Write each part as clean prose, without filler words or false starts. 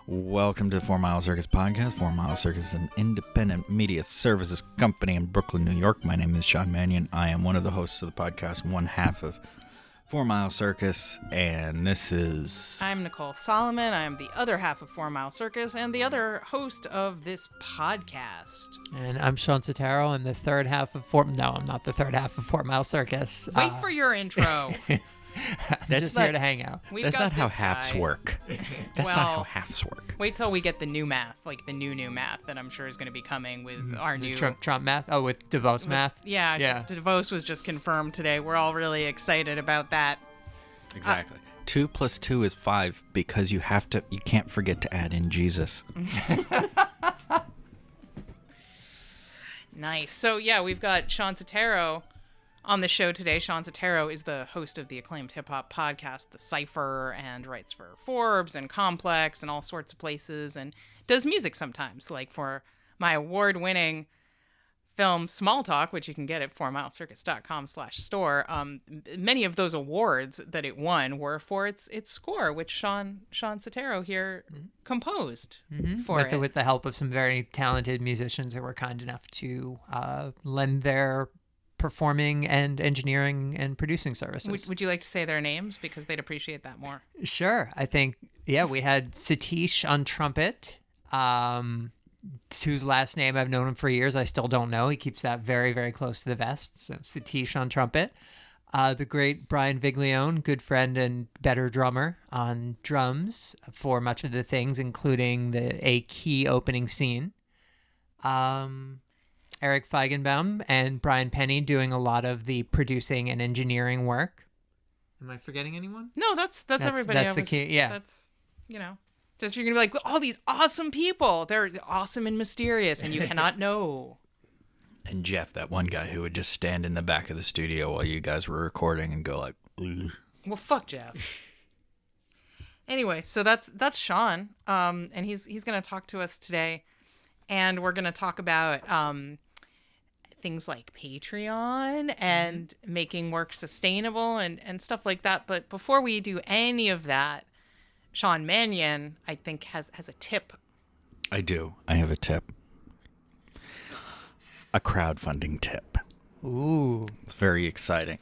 Welcome to 4MileCircus podcast. 4MileCircus is an independent media services company in Brooklyn, New York. My name is Shawn Mannion. I am one of the hosts of the podcast, one half of 4MileCircus, and this is... I'm Nicole Solomon. I'm the other half of 4MileCircus and the other host of this podcast. And I'm Shawn Setaro. I'm the third half of No, I'm not the third half of 4MileCircus. Wait for your intro. I'm just here to hang out. That's not how halves work. That's not how halves work. Wait till we get the new math, like the new math that I'm sure is going to be coming with our new... Trump math? Oh, with DeVos math? Yeah. DeVos was just confirmed today. We're all really excited about that. Exactly. 2 + 2 is 5 because you can't forget to add in Jesus. Nice. So, yeah, we've got Shawn Setaro on the show today. Shawn Setaro is the host of the acclaimed hip-hop podcast, The Cipher, and writes for Forbes and Complex and all sorts of places, and does music sometimes, like for my award-winning film Small Talk, which you can get at 4MileCircus.com/store. Many of those awards that it won were for its score, which Shawn Setaro here composed for it. With the help of some very talented musicians who were kind enough to lend their performing and engineering and producing services. Would you like to say their names? Because they'd appreciate that more. Sure. I think, we had Satish on trumpet, whose last name I've known him for years. I still don't know. He keeps that very, very close to the vest. So Satish on trumpet. The great Brian Viglione, good friend and better drummer on drums for much of the things, including a key opening scene. Eric Feigenbaum and Brian Penny doing a lot of the producing and engineering work. Am I forgetting anyone? No, that's everybody. That's the key. Yeah. That's, just you're going to be like, all these awesome people. They're awesome and mysterious, and you cannot know. And Jeff, that one guy who would just stand in the back of the studio while you guys were recording and go like, ugh. Well, fuck Jeff. Anyway, so that's Shawn, and he's going to talk to us today, and we're going to talk about things like Patreon and making work sustainable and stuff like that. But before we do any of that, Shawn Mannion, I think, has a tip. I do. I have a tip. A crowdfunding tip. Ooh. It's very exciting.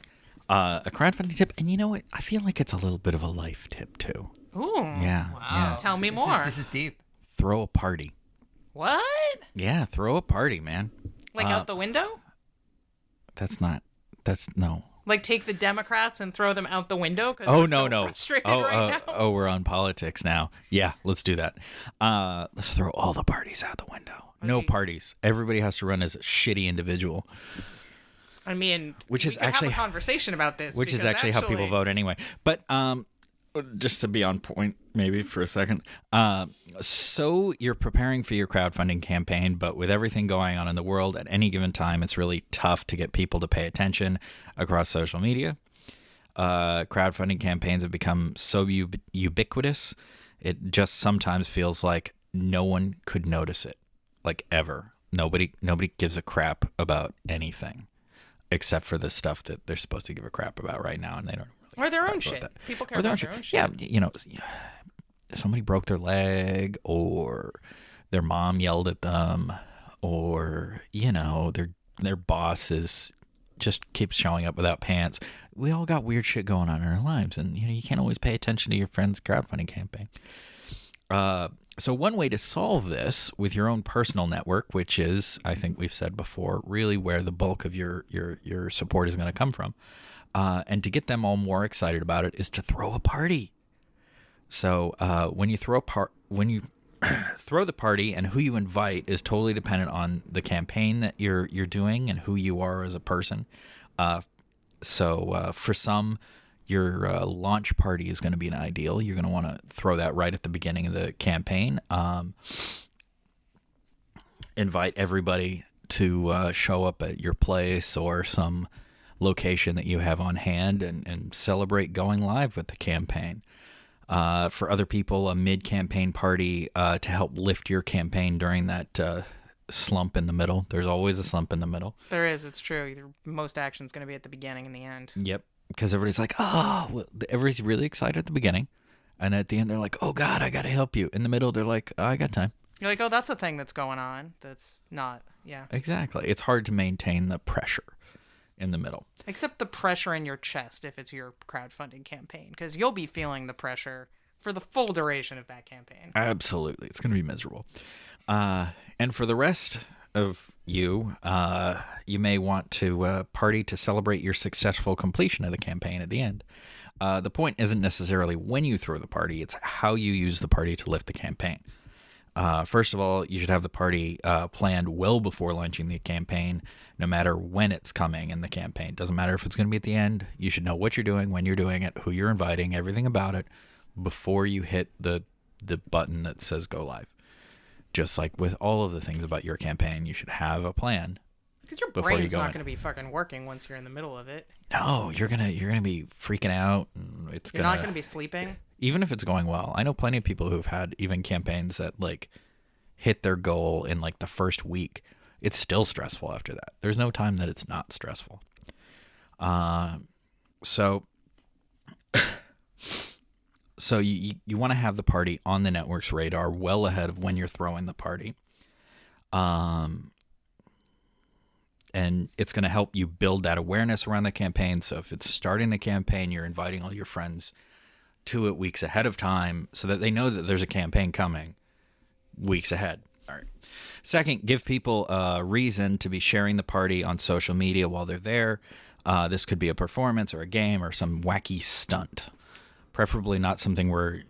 A crowdfunding tip. And you know what? I feel like it's a little bit of a life tip, too. Ooh. Yeah. Wow. Yeah. Tell me more. This is deep. Throw a party. What? Yeah, throw a party, man. Like out the window? No. Like take the Democrats and throw them out the window? Oh, no. Frustrated right now. We're on politics now. Yeah, let's do that. Let's throw all the parties out the window. Okay. No parties. Everybody has to run as a shitty individual. I mean, which is we could actually have a conversation about this. Which is actually how people vote anyway. But just to be on point maybe for a second. So you're preparing for your crowdfunding campaign, but with everything going on in the world at any given time, it's really tough to get people to pay attention across social media. Crowdfunding campaigns have become so ubiquitous. It just sometimes feels like no one could notice it, like ever. Nobody gives a crap about anything except for the stuff that they're supposed to give a crap about right now, and they don't. Or their own shit. People care about their own shit. Yeah, somebody broke their leg, or their mom yelled at them, or their boss just keeps showing up without pants. We all got weird shit going on in our lives, and you can't always pay attention to your friend's crowdfunding campaign. So one way to solve this with your own personal network, which is, I think we've said before, really where the bulk of your support is going to come from. And to get them all more excited about it is to throw a party. So when you throw the party, and who you invite is totally dependent on the campaign that you're doing and who you are as a person. So for some, your launch party is going to be an ideal. You're going to want to throw that right at the beginning of the campaign. Invite everybody to show up at your place or some location that you have on hand and celebrate going live with the campaign. For other people, a mid-campaign party to help lift your campaign during that slump in the middle. There's always a slump in the middle. There is. It's true. Most action's going to be at the beginning and the end. Yep. Because everybody's like, everybody's really excited at the beginning. And at the end, they're like, oh, God, I got to help you. In the middle, they're like, I got time. You're like, oh, that's a thing that's going on. That's not, yeah. Exactly. It's hard to maintain the pressure in the middle. Except the pressure in your chest if it's your crowdfunding campaign, because you'll be feeling the pressure for the full duration of that campaign. Absolutely. It's going to be miserable. And for the rest of you, you may want to party to celebrate your successful completion of the campaign at the end. The point isn't necessarily when you throw the party, it's how you use the party to lift the campaign. First of all, you should have the party planned well before launching the campaign, no matter when it's coming in the campaign. Doesn't matter if it's going to be at the end. You should know what you're doing, when you're doing it, who you're inviting, everything about it, before you hit the button that says go live. Just like with all of the things about your campaign, you should have a plan. Because your brain's not going to be fucking working once you're in the middle of it. No, you're gonna be freaking out. And you're not going to be sleeping. Even if it's going well. I know plenty of people who've had even campaigns that like hit their goal in like the first week. It's still stressful after that. There's no time that it's not stressful. So you want to have the party on the network's radar well ahead of when you're throwing the party. And it's going to help you build that awareness around the campaign. So if it's starting the campaign, you're inviting all your friends to it weeks ahead of time so that they know that there's a campaign coming weeks ahead. All right. Second, give people a reason to be sharing the party on social media while they're there. This could be a performance or a game or some wacky stunt. Preferably not something where,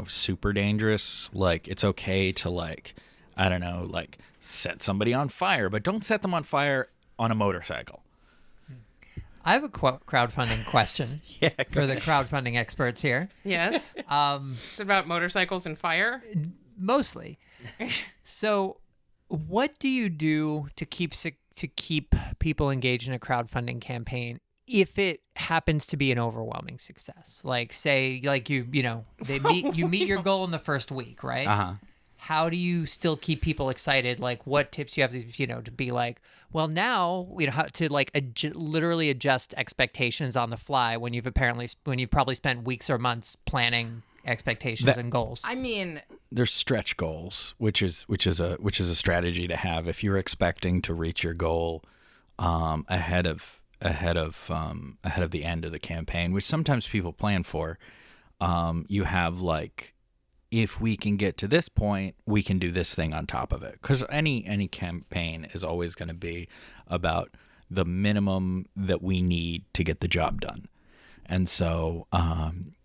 super dangerous. Like, it's okay to, like, I don't know, like, set somebody on fire, but don't set them on fire on a motorcycle. I have a crowdfunding question for the crowdfunding experts here. Yes. It's about motorcycles and fire? Mostly. So what do you do to keep people engaged in a crowdfunding campaign if it happens to be an overwhelming success? Like, say, like you meet your goal in the first week, right? Uh-huh. How do you still keep people excited? Like, what tips you have to be like, well, now, how to like literally adjust expectations on the fly when you've probably spent weeks or months planning expectations and goals. I mean, there's stretch goals, which is a strategy to have if you're expecting to reach your goal ahead of the end of the campaign, which sometimes people plan for. You have like, if we can get to this point, we can do this thing on top of it. Because any campaign is always going to be about the minimum that we need to get the job done. And so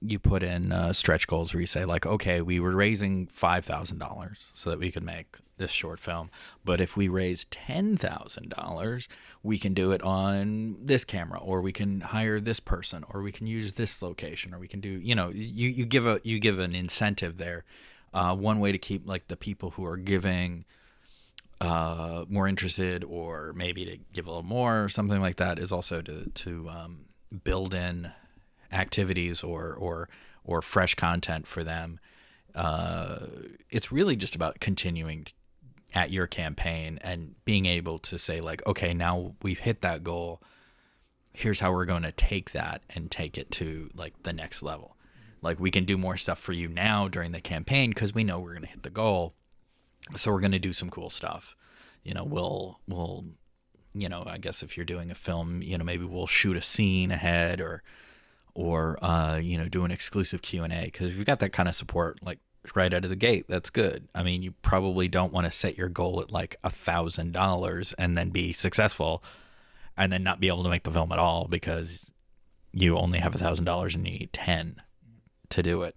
you put in stretch goals where you say, like, okay, we were raising $5,000 so that we could make this short film. But if we raise $10,000, we can do it on this camera, or we can hire this person, or we can use this location, or we can do, you give an incentive there. One way to keep like the people who are giving more interested, or maybe to give a little more or something like that, is also to build in activities or fresh content for them. It's really just about continuing at your campaign and being able to say, like, okay, now we've hit that goal. Here's how we're going to take that and take it to like the next level. Like, we can do more stuff for you now during the campaign because we know we're going to hit the goal. So we're going to do some cool stuff. We'll I guess if you're doing a film, maybe we'll shoot a scene ahead or do an exclusive Q&A, because if you've got that kind of support, like right out of the gate, that's good. I mean, you probably don't want to set your goal at like $1,000 and then be successful and then not be able to make the film at all because you only have $1,000 and you need 10 to do it.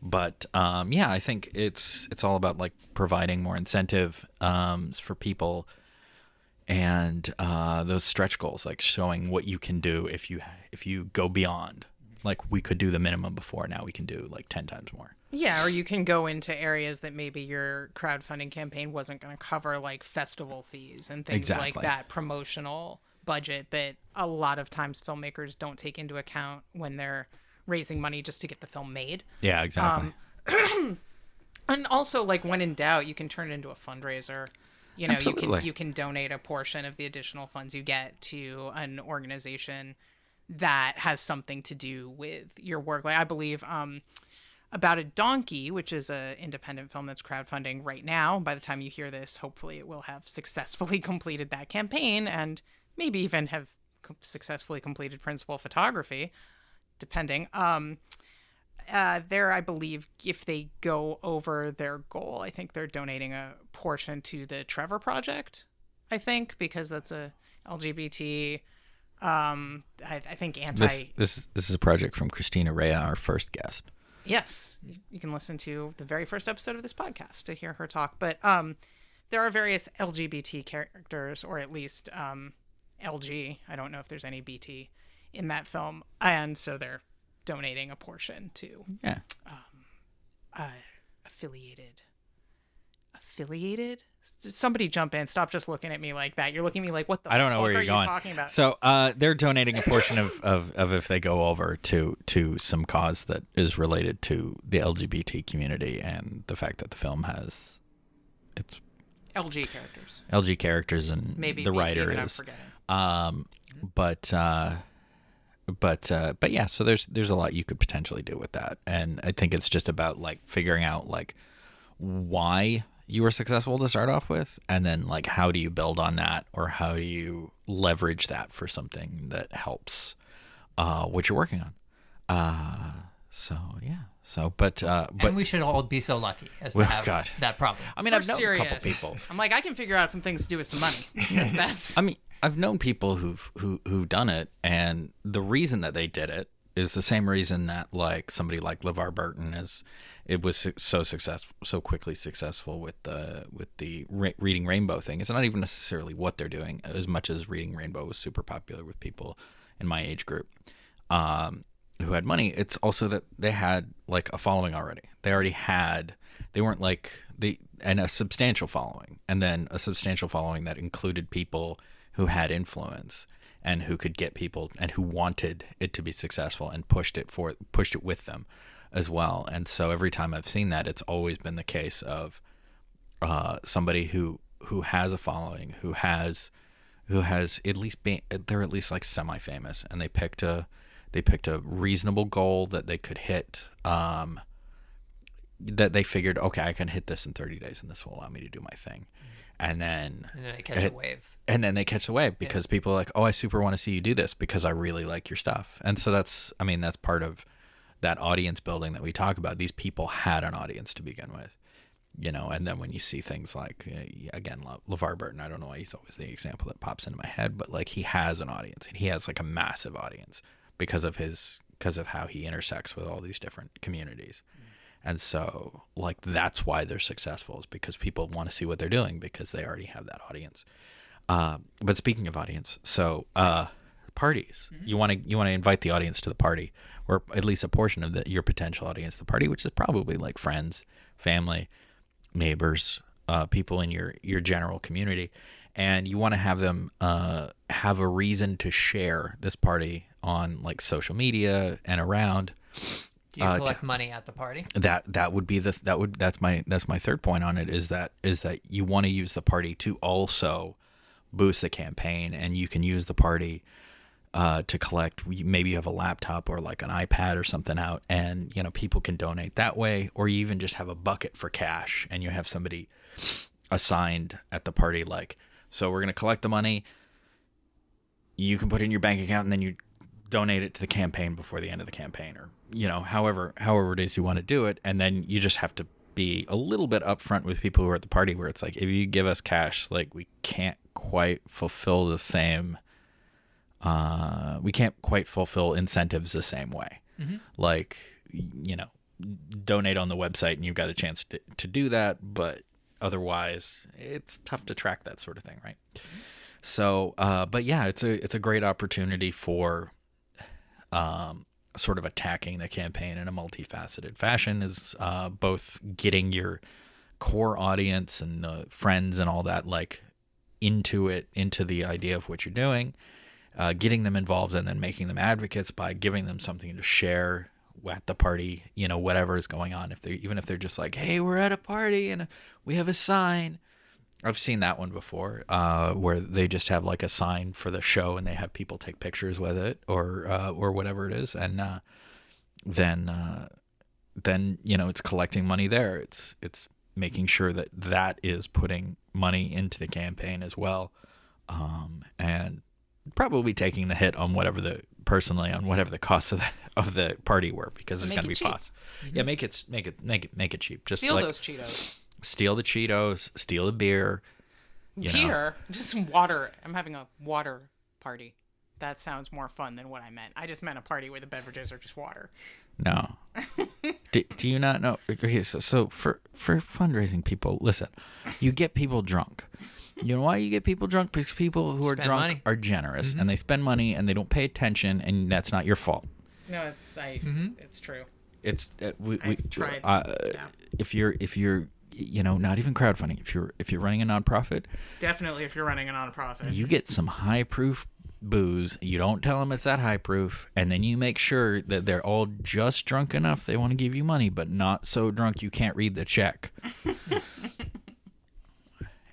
But I think it's all about like providing more incentive for people, and those stretch goals, like showing what you can do if you go beyond. Like, we could do the minimum before, now we can do like 10 times more. Yeah, or you can go into areas that maybe your crowdfunding campaign wasn't going to cover, like festival fees and things like that, promotional budget that a lot of times filmmakers don't take into account when they're raising money just to get the film made. Yeah, exactly. And also, like, when in doubt, you can turn it into a fundraiser. Absolutely. You can donate a portion of the additional funds you get to an organization that has something to do with your work. Like, I believe About a Donkey, which is an independent film that's crowdfunding right now. By the time you hear this, hopefully it will have successfully completed that campaign and maybe even have successfully completed principal photography, depending. There, I believe, if they go over their goal, I think they're donating a portion to the Trevor Project, I think, because that's a LGBT, I think This is a project from Christina Rea, our first guest. Yes, you can listen to the very first episode of this podcast to hear her talk. But there are various LGBT characters, or at least LG. I don't know if there's any BT in that film, and so they're donating a portion to affiliated. Somebody jump in. Stop just looking at me like that. You're looking at me like, what the I don't know fuck where are you're you going. talking about? So they're donating a portion of if they go over to some cause that is related to the LGBT community and the fact that the film has it's LG characters and maybe the BT writer that I'm is. forgetting. But yeah, so there's a lot you could potentially do with that, and I think it's just about like figuring out like why you were successful to start off with, and then like how do you build on that, or how do you leverage that for something that helps what you're working on. And we should all be so lucky as to have that problem. I mean, For I've known a couple people. I'm like, I can figure out some things to do with some money. That's. I mean, I've known people who've done it, and the reason that they did it is the same reason that like somebody like LeVar Burton was so quickly successful with the Reading Rainbow thing. It's not even necessarily what they're doing as much as Reading Rainbow was super popular with people in my age group who had money. It's also that they had like a following already. They weren't like and a substantial following, and then a substantial following that included people who had influence and who could get people and who wanted it to be successful and pushed it with them as well. And so every time I've seen that, it's always been the case of somebody who has a following, who has at least they're at least like semi-famous, and they picked a reasonable goal that they could hit, that they figured, okay, I can hit this in 30 days and this will allow me to do my thing. And then they catch a wave. And then they catch the wave because people are like, oh, I super want to see you do this because I really like your stuff. And so that's part of that audience building that we talk about. These people had an audience to begin with, and then when you see things like, again, LeVar Burton, I don't know why he's always the example that pops into my head, but like he has an audience, and he has like a massive audience because of how he intersects with all these different communities. And so, like, that's why they're successful, is because people want to see what they're doing because they already have that audience. But speaking of audience, so parties, you want to invite the audience to the party, or at least a portion of your potential audience to the party, which is probably like friends, family, neighbors, people in your general community, and you want to have them have a reason to share this party on like social media and around. Do you collect money at the party? That's my third point on it, is that you want to use the party to also boost the campaign, and you can use the party to collect. Maybe you have a laptop or like an iPad or something out, and people can donate that way, or you even just have a bucket for cash and you have somebody assigned at the party, like, so we're going to collect the money, you can put it in your bank account, and then you donate it to the campaign before the end of the campaign, or however it is you want to do it. And then you just have to be a little bit upfront with people who are at the party, where it's like, if you give us cash, like, we can't quite fulfill the same we can't quite fulfill incentives the same way. Mm-hmm. Like, donate on the website and you've got a chance to do that, but otherwise it's tough to track that sort of thing, right? Mm-hmm. So but yeah, it's a great opportunity for sort of attacking the campaign in a multifaceted fashion, is both getting your core audience and friends and all that, like, into the idea of what you're doing, getting them involved, and then making them advocates by giving them something to share at the party, whatever is going on. Even if they're just like, hey, we're at a party and we have a sign. I've seen that one before, where they just have like a sign for the show and they have people take pictures with it, or whatever it is, and then then it's collecting money there. It's making sure that is putting money into the campaign as well, and probably taking the hit on whatever the costs of the party were, because there's going to be costs. Mm-hmm. Yeah, make it cheap. Just steal those Cheetos. Steal the Cheetos. Steal the beer. Just water. I'm having a water party. That sounds more fun than what I meant. I just meant a party where the beverages are just water. No. Do you not know? Okay, so for fundraising, people, listen, you get people drunk. You know why you get people drunk? Because people who are drunk money. are generous, and they spend money and they don't pay attention, and that's not your fault. No, it's true. It's I've tried. If you're not even crowdfunding. If you're running a nonprofit, definitely if you're running a nonprofit, you get some high proof booze. You don't tell them it's that high proof, and then you make sure that they're all just drunk enough they want to give you money, but not so drunk you can't read the check.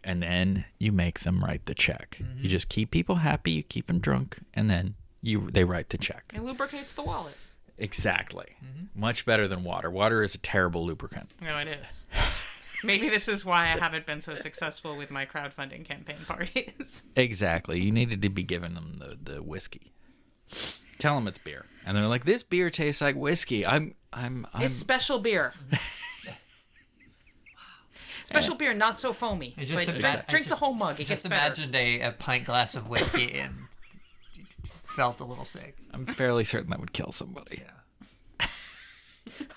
And then you make them write the check. Mm-hmm. You just keep people happy, you keep them drunk, and then they write the check. It lubricates the wallet. Exactly. Mm-hmm. Much better than water. Water is a terrible lubricant. No, it is. Maybe this is why I haven't been so successful with my crowdfunding campaign parties. Exactly. You needed to be giving them the whiskey. Tell them it's beer, and they're like, "This beer tastes like whiskey." It's special beer. Special beer, not so foamy. Drink the whole mug. It gets better. Just imagined a pint glass of whiskey and felt a little sick. I'm fairly certain that would kill somebody. Yeah.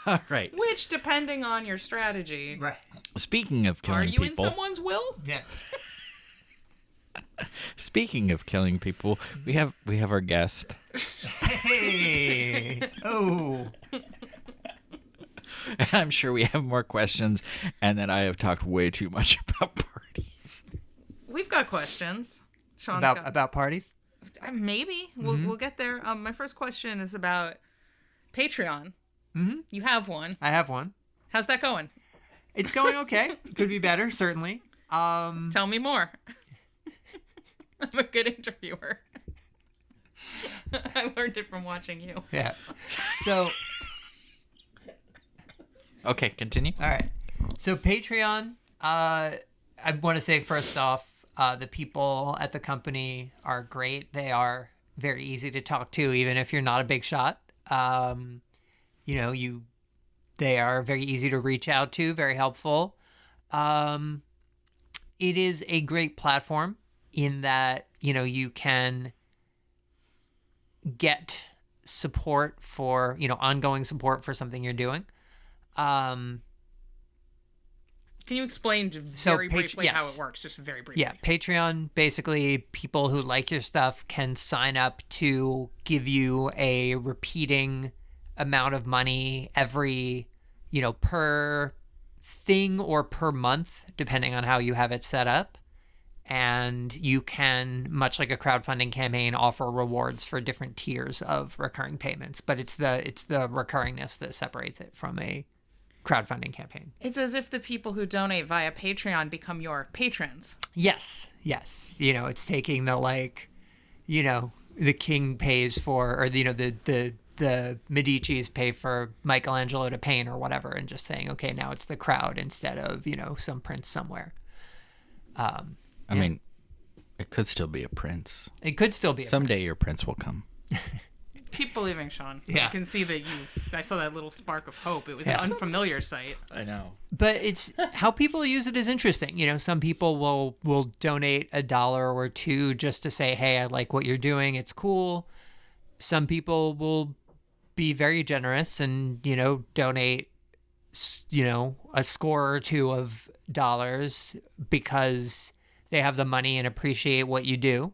All right. Which, depending on your strategy. Right. Speaking of killing people. Are you in someone's will? Yeah. Speaking of killing people, we have our guest. Hey. Oh. And I'm sure we have more questions, and that I have talked way too much about parties. We've got questions. Sean's about parties? Maybe. We'll get there. My first question is about Patreon. Mm-hmm. You have one. I have one. How's that going? It's going okay. Could be better, certainly. Tell me more. I'm a good interviewer. I learned it from watching you. Yeah. So... Okay, continue. All right. So Patreon, I want to say first off, the people at the company are great. They are very easy to talk to, even if you're not a big shot. They are very easy to reach out to, very helpful. It is a great platform in that, you can get support for, ongoing support for something you're doing. Can you explain very briefly how it works? Just very briefly. Yeah, Patreon, basically people who like your stuff can sign up to give you a repeating amount of money every, per thing or per month, depending on how you have it set up. And you can, much like a crowdfunding campaign, offer rewards for different tiers of recurring payments. But it's the recurringness that separates it from a crowdfunding campaign. It's as if the people who donate via Patreon become your patrons. Yes. It's taking the the king pays for, or the Medici's pay for Michelangelo to paint or whatever, and just saying, okay, now it's the crowd instead of some prince somewhere. I mean, it could still be a prince. It could still be a Someday prince. Your prince will come. Keep believing, Sean. Yeah. I can see that I saw that little spark of hope. It was an unfamiliar sight. I know. But it's how people use it is interesting. Some people will donate $1 or $2 just to say, hey, I like what you're doing. It's cool. Some people will be very generous and, donate, a score or two of dollars because they have the money and appreciate what you do.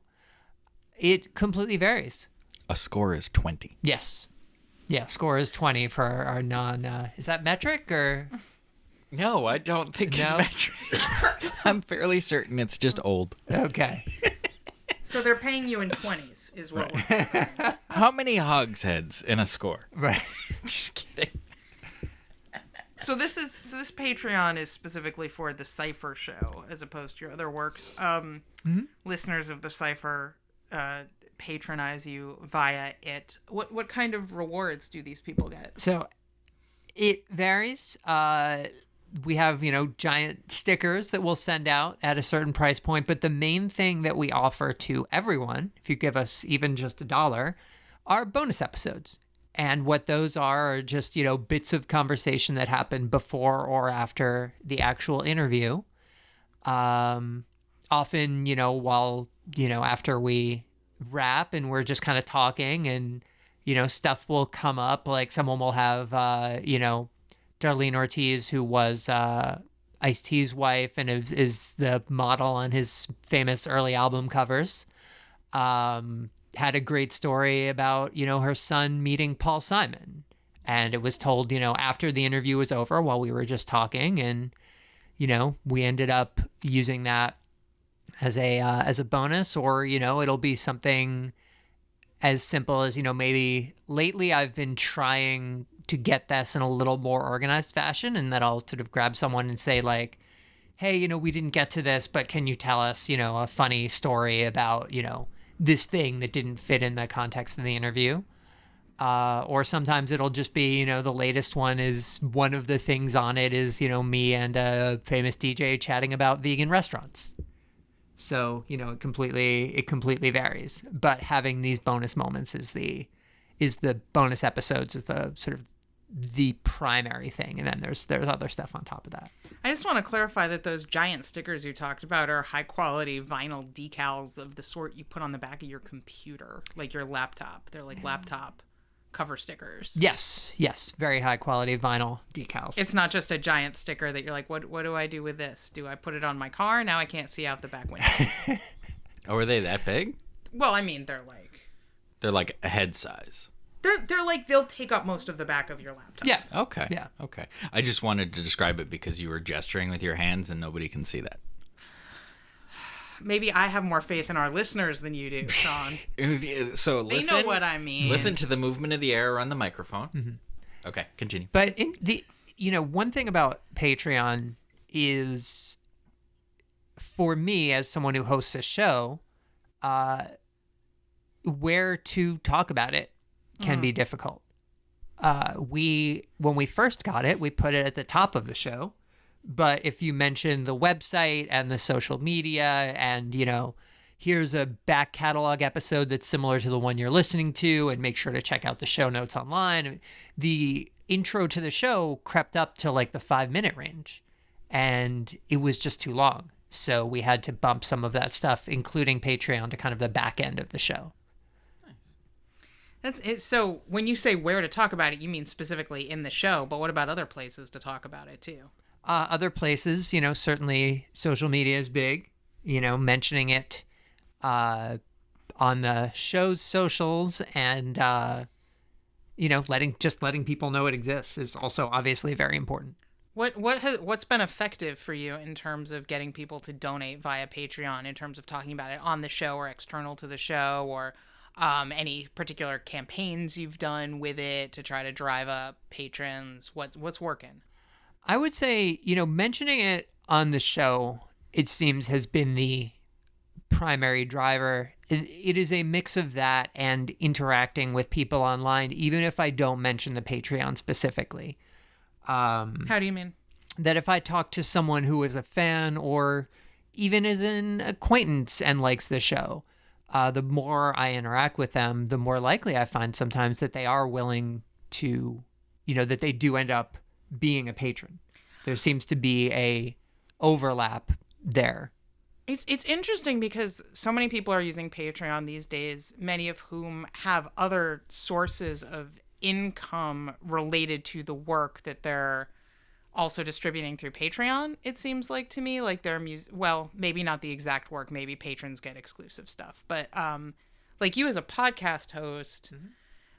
It completely varies. A score is 20. Yes. Yeah, score is 20 for our non... is that metric or... No, I don't think it's metric. I'm fairly certain it's just old. Okay. So they're paying you in 20s is what we're How many hogsheads in a score? Right. Just kidding. So this Patreon is specifically for the Cipher show as opposed to your other works. Listeners of the Cipher patronize you via it. What kind of rewards do these people get? So It varies. We have, giant stickers that we'll send out at a certain price point. But the main thing that we offer to everyone, if you give us even just $1, are bonus episodes. And what those are just, bits of conversation that happen before or after the actual interview. Often, while, after we wrap and we're just kind of talking and, stuff will come up. Like someone will have, Darlene Ortiz, who was Ice-T's wife and is the model on his famous early album covers, had a great story about, her son meeting Paul Simon. And it was told, after the interview was over while we were just talking. And, we ended up using that as a bonus, or, it'll be something as simple as, maybe lately I've been trying to get this in a little more organized fashion, and that I'll sort of grab someone and say like, hey, we didn't get to this, but can you tell us, a funny story about, this thing that didn't fit in the context of the interview? Or sometimes it'll just be, the latest one is one of the things on it is, me and a famous DJ chatting about vegan restaurants. So, it completely varies. But having these bonus moments is the bonus episodes is the sort of the primary thing, and then there's other stuff on top of that. I just want to clarify that those giant stickers you talked about are high quality vinyl decals of the sort you put on the back of your computer, like your laptop. They're like laptop cover stickers. Yes, very high quality vinyl decals. It's not just a giant sticker that you're like, what do I do with this? Do I put it on my car? Now I can't see out the back window. Oh, are they that big? Well, I mean, they're like a head size. They're like, they'll take up most of the back of your laptop. Yeah. Okay. Yeah. Okay. I just wanted to describe it because you were gesturing with your hands and nobody can see that. Maybe I have more faith in our listeners than you do, Shawn. So They know what I mean. Listen to the movement of the air on the microphone. Mm-hmm. Okay, continue. But one thing about Patreon is, for me as someone who hosts a show, where to talk about it can be difficult. When we first got it, we put it at the top of the show. But if you mention the website and the social media and, here's a back catalog episode that's similar to the one you're listening to, and make sure to check out the show notes online, the intro to the show crept up to like the 5-minute range, and it was just too long. So we had to bump some of that stuff, including Patreon, to kind of the back end of the show. That's it. So when you say where to talk about it, you mean specifically in the show, but what about other places to talk about it too? Other places, certainly social media is big, mentioning it on the show's socials and, letting people know it exists is also obviously very important. What's been effective for you in terms of getting people to donate via Patreon, in terms of talking about it on the show or external to the show, or any particular campaigns you've done with it to try to drive up patrons? What's working? I would say, mentioning it on the show, it seems, has been the primary driver. It is a mix of that and interacting with people online, even if I don't mention the Patreon specifically. How do you mean? That if I talk to someone who is a fan or even is an acquaintance and likes the show, the more I interact with them, the more likely I find sometimes that they are willing to, that they do end up being a patron. There seems to be a overlap there. It's interesting because so many people are using Patreon these days, many of whom have other sources of income related to the work that they're also distributing through Patreon. It seems like to me, like their well, maybe not the exact work, maybe patrons get exclusive stuff, but like you as a podcast host,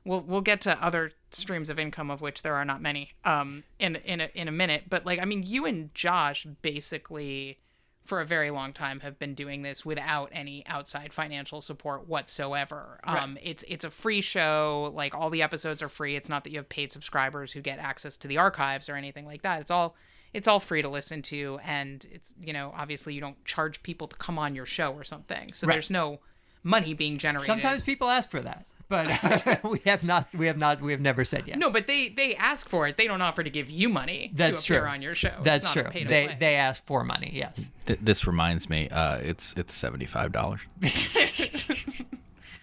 we'll get to other streams of income, of which there are not many, in a minute. But like, I mean, you and Josh basically for a very long time have been doing this without any outside financial support whatsoever. Right. It's a free show. Like, all the episodes are free. It's not that you have paid subscribers who get access to the archives or anything like that. It's all free to listen to, and it's, obviously you don't charge people to come on your show or something. So Right. There's no money being generated. Sometimes people ask for that. but we have never said yes. No, but they ask for it. They don't offer to give you money That's to appear true. on your show. That's it's not true. A pay-to-play. They ask for money. Yes. This reminds me, it's $75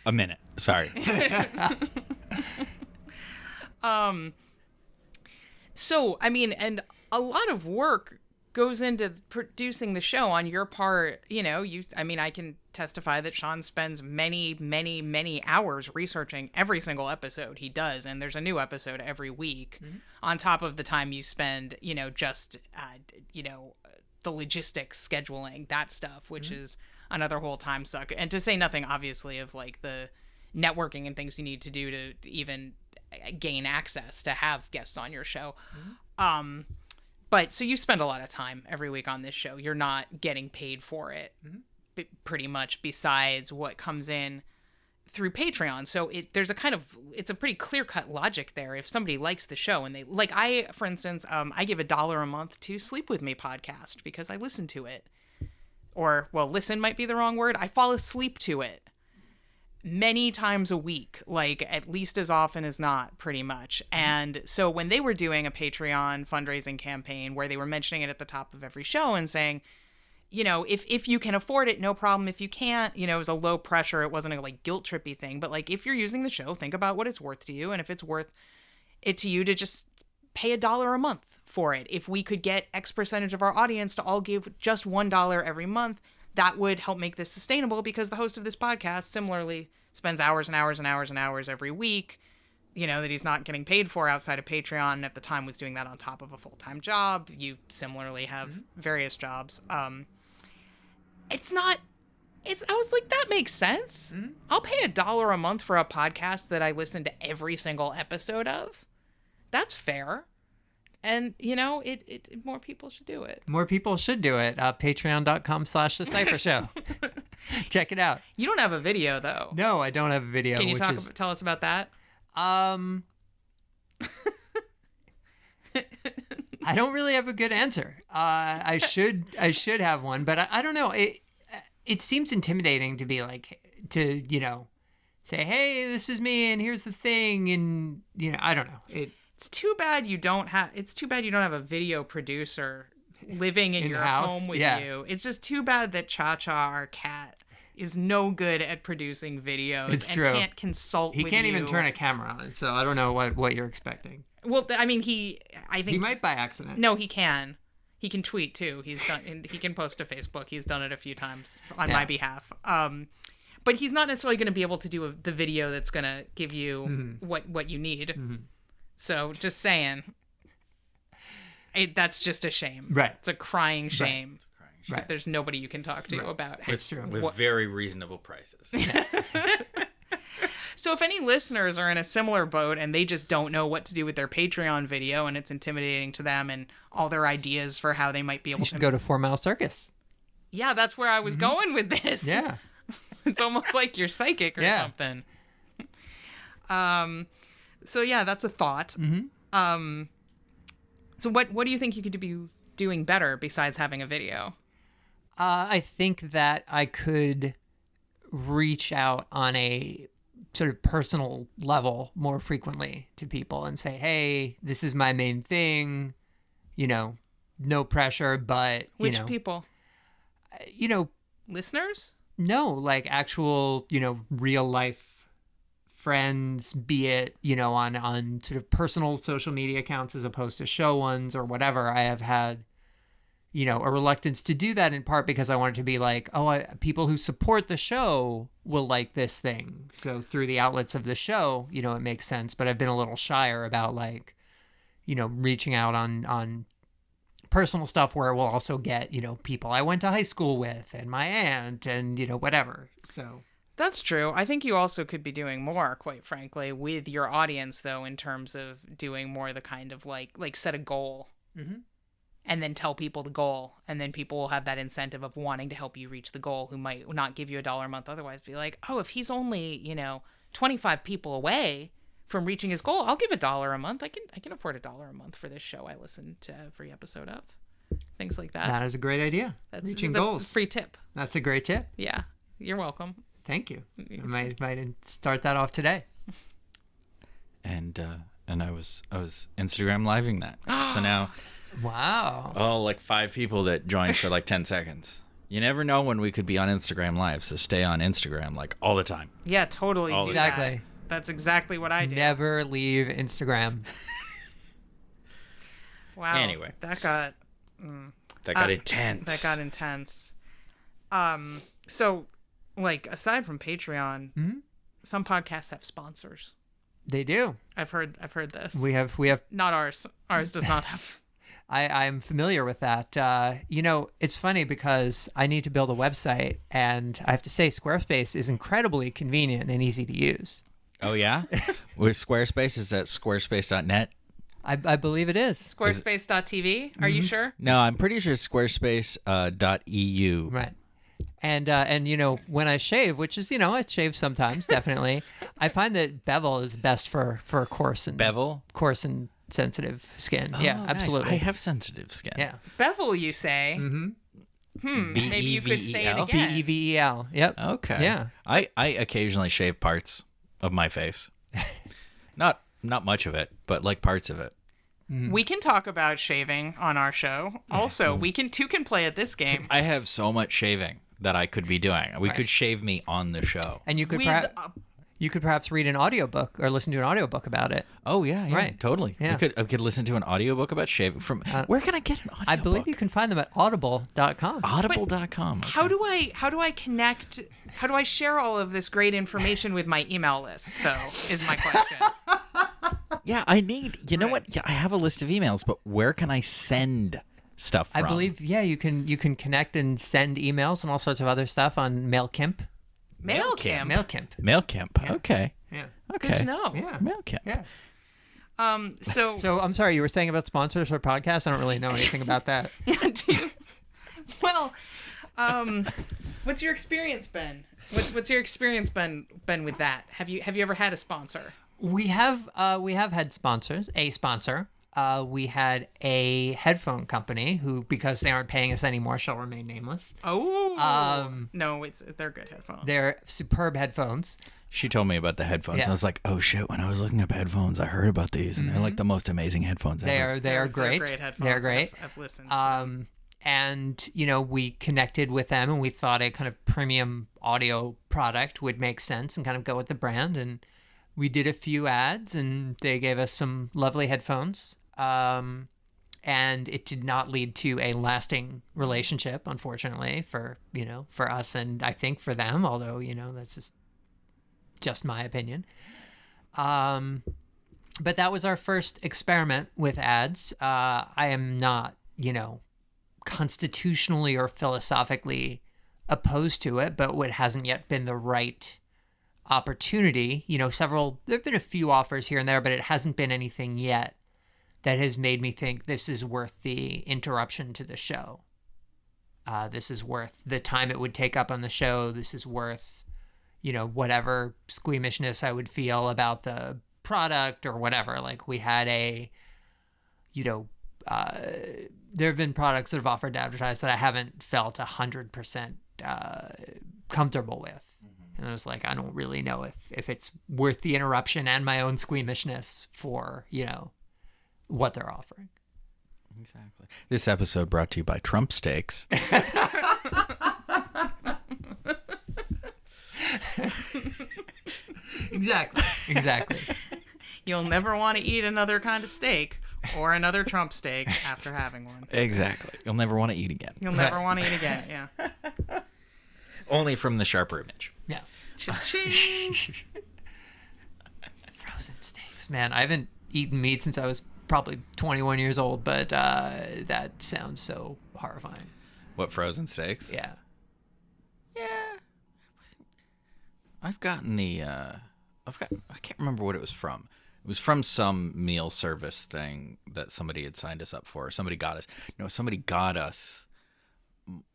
a minute. Sorry. So, I mean, and a lot of work goes into producing the show on your part. I can testify that Shawn spends many, many, many hours researching every single episode he does. And there's a new episode every week on top of the time you spend, just, the logistics, scheduling, that stuff, which is another whole time suck. And to say nothing, obviously, of like the networking and things you need to do to even gain access to have guests on your show. But so you spend a lot of time every week on this show. You're not getting paid for it pretty much, besides what comes in through Patreon. So it's a pretty clear-cut logic there. If somebody likes the show and for instance, I give $1 a month to Sleep With Me podcast because I listen to it. Or, well, listen might be the wrong word. I fall asleep to it many times a week, like at least as often as not, pretty much. And so when they were doing a Patreon fundraising campaign where they were mentioning it at the top of every show and saying, if you can afford it, no problem. If you can't, it was a low pressure. It wasn't a like guilt trippy thing, but like if you're using the show, think about what it's worth to you. And if it's worth it to you to just pay $1 a month for it. If we could get X percentage of our audience to all give just $1 every month, that would help make this sustainable, because the host of this podcast similarly spends hours and hours and hours and hours every week, that he's not getting paid for outside of Patreon. And at the time was doing that on top of a full-time job. You similarly have various jobs. I was like, that makes sense. I'll pay $1 a month for a podcast that I listen to every single episode of. That's fair. And, more people should do it. More people should do it. Patreon.com/The Cipher Show. Check it out. You don't have a video, though. No, I don't have a video. Can you tell us about that? I don't really have a good answer. I should have one, but I don't know. It seems intimidating to be like, say, hey, this is me and here's the thing. And, I don't know. It's too bad you don't have a video producer living in your house home with you. It's just too bad that Cha-Cha, our cat, is no good at producing videos can't consult with you. He can't even turn a camera on, so I don't know what you're expecting. Well, I think he might by accident. No, he can. He can tweet too. He can post to Facebook. He's done it a few times on my behalf. But he's not necessarily going to be able to do the video that's going to give you what you need. So just saying, that's just a shame. Right. It's a crying shame. Right. That there's nobody you can talk to about it. With very reasonable prices. So if any listeners are in a similar boat and they just don't know what to do with their Patreon video and it's intimidating to them and all their ideas for how they might be able to go to 4MileCircus. Yeah, that's where I was going with this. Yeah. It's almost like you're psychic or something. So yeah, that's a thought. So what do you think you could be doing better besides having a video? I think that I could reach out on a sort of personal level more frequently to people and say, hey, this is my main thing, no pressure, but, Which people? Listeners? No, like actual, real life friends, be it, on sort of personal social media accounts as opposed to show ones or whatever. I have had, a reluctance to do that, in part because I wanted to be like, people who support the show will like this thing. So through the outlets of the show, it makes sense. But I've been a little shyer about reaching out on personal stuff where it will also get, people I went to high school with and my aunt and, whatever. So that's true. I think you also could be doing more, quite frankly, with your audience, though, in terms of doing more the kind of like set a goal and then tell people the goal. And then people will have that incentive of wanting to help you reach the goal, who might not give you $1 a month otherwise. Be like, oh, if he's only, 25 people away from reaching his goal, I'll give $1 a month. I can afford $1 a month for this show I listen to every episode of. Things like that. That is a great idea. Reaching goals. That's a free tip. That's a great tip. Yeah. You're welcome. Thank you. I might start that off today. and I was Instagram living that. So now, Wow. like 5 people that joined for like 10 seconds. You never know when we could be on Instagram Live, so stay on Instagram like all the time. Yeah, totally. All Do the that. Exactly. That's exactly what I do. Never leave Instagram. Wow. Anyway. That got intense. That got intense. So, like, aside from Patreon, some podcasts have sponsors. They do. I've heard this. We have. Not ours. Ours does not have. I'm familiar with that. It's funny because I need to build a website, and I have to say Squarespace is incredibly convenient and easy to use. Oh, yeah? With Squarespace, is that squarespace.net? I believe it is. Squarespace.tv? Are you sure? No, I'm pretty sure squarespace.eu. Right. And when I shave, which is, I shave sometimes, definitely, I find that Bevel is best for coarse and Bevel? coarse and sensitive skin. Yeah, Oh, nice. absolutely. I have sensitive skin. Yeah. Bevel, you say? Mm-hmm. Maybe you could say it B-E-V-E-L? again. Bevel. Yep. Okay. Yeah. I occasionally shave parts of my face. Not much of it, but like parts of it. We can talk about shaving on our show. Also, we can play at this game. I have so much shaving that I could be doing. We could shave me on the show. And you could With, perhaps read an audiobook or listen to an audiobook about it. Oh yeah, Right. Totally. Yeah. I could listen to an audiobook about shaving from where can I get an audiobook? I believe you can find them at audible.com. Audible.com. Okay. how do I connect? How do I share all of this great information with my email list? Though is my question. Yeah, I need. You know what? Yeah, I have a list of emails, but where can I send stuff from? I believe, you can connect and send emails and all sorts of other stuff on MailChimp. MailChimp. MailChimp. MailChimp. Okay. Yeah. Okay. Good to know. Yeah. MailChimp. Yeah. So I'm sorry, you were saying about sponsors or podcasts? I don't really know anything about that. yeah, what's your experience been? What's your experience been with that? Have you ever had a sponsor? We have had sponsors. A sponsor. We had a headphone company who, because they aren't paying us anymore, shall remain nameless. Oh. No, they're good headphones. They're superb headphones. She told me about the headphones. Yeah. And I was like, oh shit, when I was looking up headphones, I heard about these and they're like the most amazing headphones ever. They are great. They're great headphones. They're great. I've listened to And, we connected with them and we thought a kind of premium audio product would make sense and kind of go with the brand. And we did a few ads and they gave us some lovely headphones. And it did not lead to a lasting relationship, unfortunately, for us and I think for them, although, that's just my opinion. But that was our first experiment with ads. I am not, constitutionally or philosophically opposed to it, but it hasn't yet been the right opportunity. There have been a few offers here and there, but it hasn't been anything yet that has made me think this is worth the interruption to the show. This is worth the time it would take up on the show. This is worth, whatever squeamishness I would feel about the product or whatever. Like we had there have been products that have offered to advertise that I haven't felt 100% comfortable with. And I was like, I don't really know if it's worth the interruption and my own squeamishness for, what they're offering. Exactly. This episode brought to you by Trump Steaks. Exactly. You'll never want to eat another kind of steak or another Trump steak after having one. Exactly. You'll never want to eat again. You'll never want to eat again, yeah. Only from the sharper image. Yeah. Cha-ching. Frozen steaks. Man, I haven't eaten meat since I was probably 21 years old, but that sounds so horrifying. What, frozen steaks? Yeah. Yeah. I've gotten I can't remember what it was from. It was from some meal service thing that somebody had signed us up for. Somebody got us,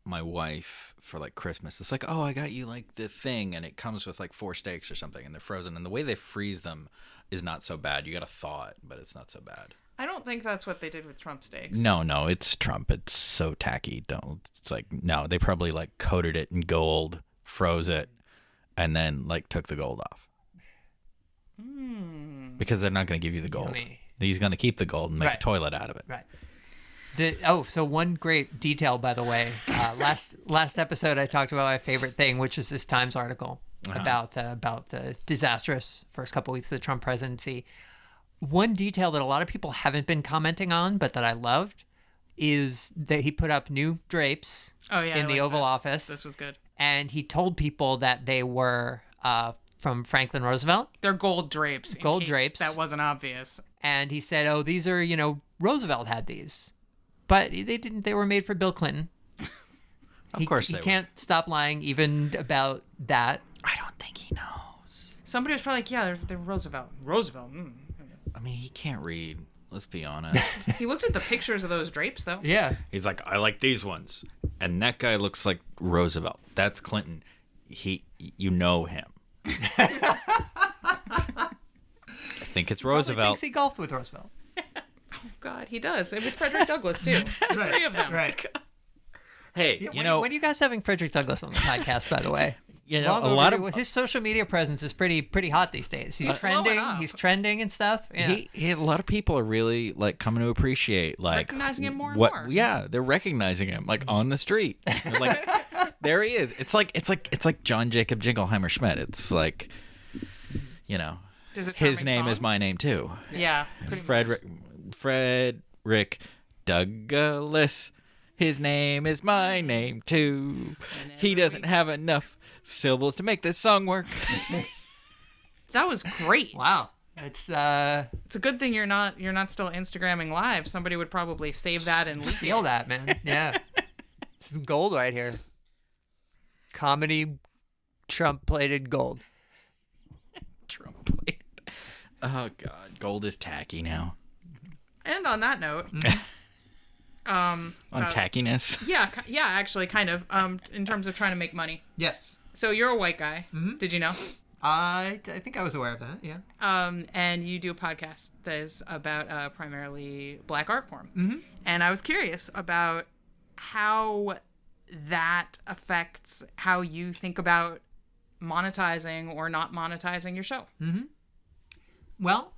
my wife, for like Christmas. It's like, oh, I got you like the thing, and it comes with like 4 steaks or something, and they're frozen. And the way they freeze them is not so bad. You got to thaw it, but it's not so bad. I don't think that's what they did with Trump steaks. No, it's Trump. It's so tacky. It's like, no, they probably like coated it in gold, froze it, and then like took the gold off. because they're not going to give you the gold. He's going to keep the gold and make a toilet out of it. Right. So one great detail, by the way, last episode I talked about my favorite thing, which is this Times article about the disastrous first couple weeks of the Trump presidency. One detail that a lot of people haven't been commenting on, but that I loved, is that he put up new drapes in the Oval Office. This was good. And he told people that they were from Franklin Roosevelt. They're gold drapes. Gold drapes. That wasn't obvious. And he said, "Oh, these are, Roosevelt had these." But they didn't. They were made for Bill Clinton. Of course they were. He can't stop lying even about that. I don't think he knows. Somebody was probably like, yeah, they're Roosevelt. Roosevelt. I mean, he can't read. Let's be honest. He looked at the pictures of those drapes, though. Yeah. He's like, I like these ones. And that guy looks like Roosevelt. That's Clinton. You know him. I think it's Roosevelt. Probably thinks he golfed with Roosevelt. Oh, God, he does. And with Frederick Douglass, too. Right. 3 of them. Right. Hey, when are you guys having Frederick Douglass on the podcast, by the way? A lot of his social media presence is pretty hot these days. He's trending. He's trending and stuff. Yeah. A lot of people are really like coming to appreciate recognizing him more and more. Yeah, they're recognizing him like on the street. They're like, there he is. It's like John Jacob Jingleheimer Schmidt. It's like, his name is my name too. Yeah. Frederick Douglass. His name is my name too. He doesn't have enough syllables to make this song work. That was great. Wow. It's a good thing you're not still Instagramming live. Somebody would probably save that and steal that, man. Yeah. This is gold right here. Comedy Trump plated gold. Trump plated. Oh God, gold is tacky now. And on that note, on tackiness. Yeah, actually, kind of. In terms of trying to make money. Yes. So you're a white guy. Mm-hmm. Did you know? I think I was aware of that. Yeah. And you do a podcast that is about primarily black art form. Mm-hmm. And I was curious about how that affects how you think about monetizing or not monetizing your show. Mm-hmm. Well,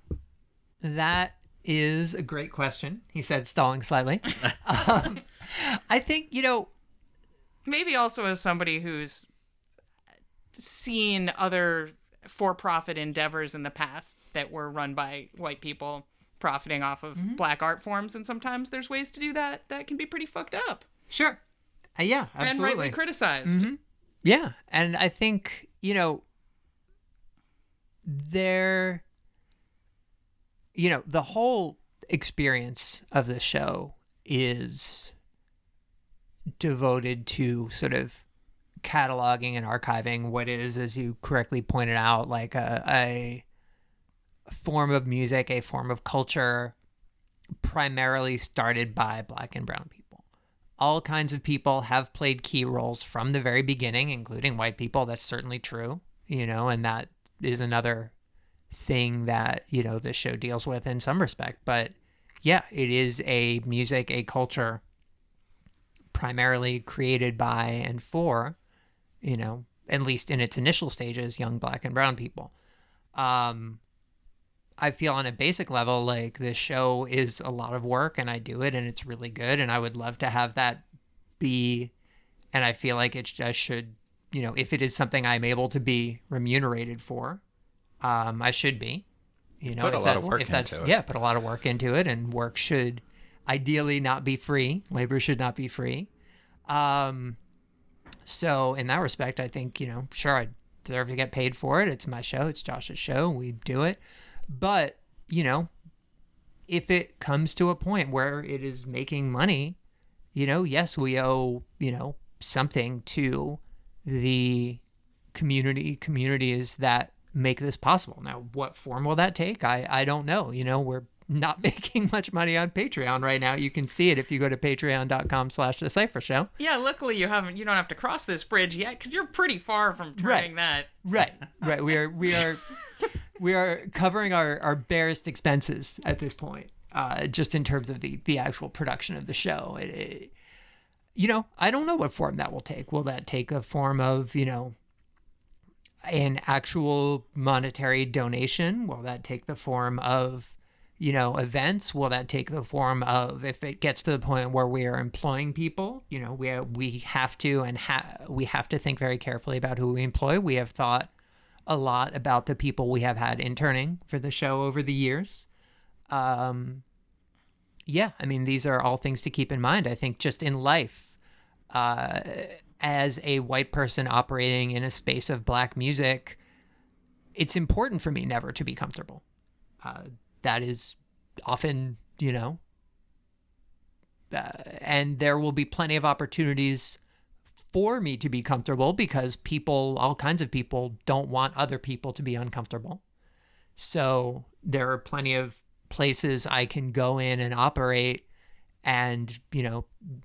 that is a great question, he said, stalling slightly. I think, maybe also as somebody who's seen other for-profit endeavors in the past that were run by white people profiting off of black art forms, and sometimes there's ways to do that can be pretty fucked up. Sure. Yeah, absolutely. And rightly criticized. Mm-hmm. Yeah, and I think, the whole experience of the show is devoted to sort of cataloging and archiving what is, as you correctly pointed out, like a form of music, a form of culture primarily started by black and brown people. All kinds of people have played key roles from the very beginning, including white people. That's certainly true, and that is another thing that, this show deals with in some respect. But yeah, it is a music, a culture primarily created by and for, at least in its initial stages, young black and brown people. I feel on a basic level like this show is a lot of work, and I do it, and it's really good, and I would love to have that be, and I feel like I should, if it is something I'm able to be remunerated for, I should be. Put a lot of work into it. Yeah, put a lot of work into it, and work should ideally not be free. Labor should not be free. So in that respect, I think, sure, I deserve to get paid for it. It's my show. It's Josh's show. We do it. But, if it comes to a point where it is making money, yes, we owe, something to the communities that make this possible. Now, what form will that take? I don't know. We're not making much money on Patreon right now. You can see it if you go to patreon.com/The Cipher Show. Yeah, luckily you don't have to cross this bridge yet, because you're pretty far from turning that. Right. We are covering our barest expenses at this point, just in terms of the actual production of the show. I don't know what form that will take. Will that take a form of, an actual monetary donation? Will that take the form of, events? Will that take the form of, if it gets to the point where we are employing people, we have to we have to think very carefully about who we employ. We have thought a lot about the people we have had interning for the show over the years. These are all things to keep in mind. I think just in life, as a white person operating in a space of Black music, it's important for me never to be comfortable. That is often, and there will be plenty of opportunities for me to be comfortable because all kinds of people don't want other people to be uncomfortable. So there are plenty of places I can go in and operate and,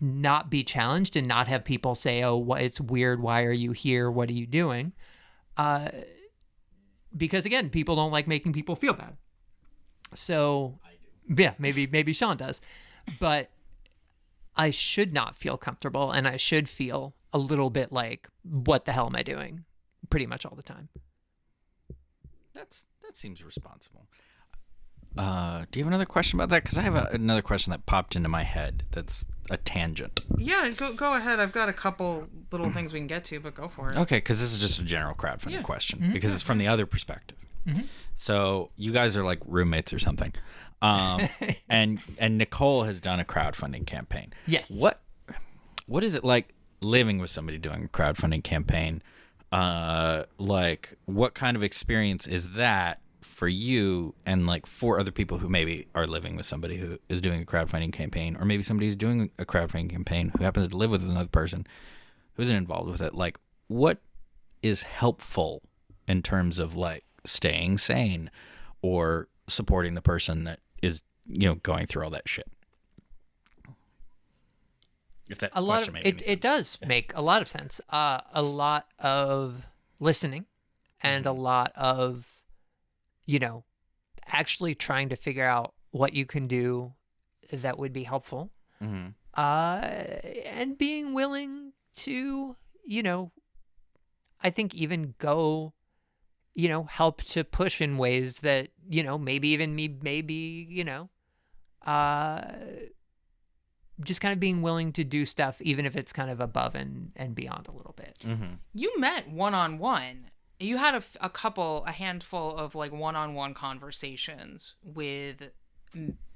not be challenged and not have people say, oh, it's weird. Why are you here? What are you doing? Because again, people don't like making people feel bad. So yeah, maybe Shawn does, but I should not feel comfortable, and I should feel a little bit like, what the hell am I doing? Pretty much all the time. That seems responsible. Do you have another question about that? Because I have another question that popped into my head that's a tangent. Yeah, go ahead. I've got a couple little things we can get to, but go for it. Okay, because this is just a general crowdfunding question, because it's from the other perspective. Mm-hmm. So you guys are like roommates or something. And Nicole has done a crowdfunding campaign. Yes. What is it like living with somebody doing a crowdfunding campaign? Like, what kind of experience is that for you and like for other people who maybe are living with somebody who is doing a crowdfunding campaign, or maybe somebody who's doing a crowdfunding campaign who happens to live with another person who isn't involved with it? Like, what is helpful in terms of like staying sane or supporting the person that is, going through all that shit? If that question made any sense. It does make a lot of sense. A lot of listening and a lot of, actually trying to figure out what you can do that would be helpful. Mm-hmm. And being willing to, I think even go, help to push in ways that, maybe even me, just kind of being willing to do stuff, even if it's kind of above and beyond a little bit. Mm-hmm. You met one-on-one. You had a handful of like one-on-one conversations with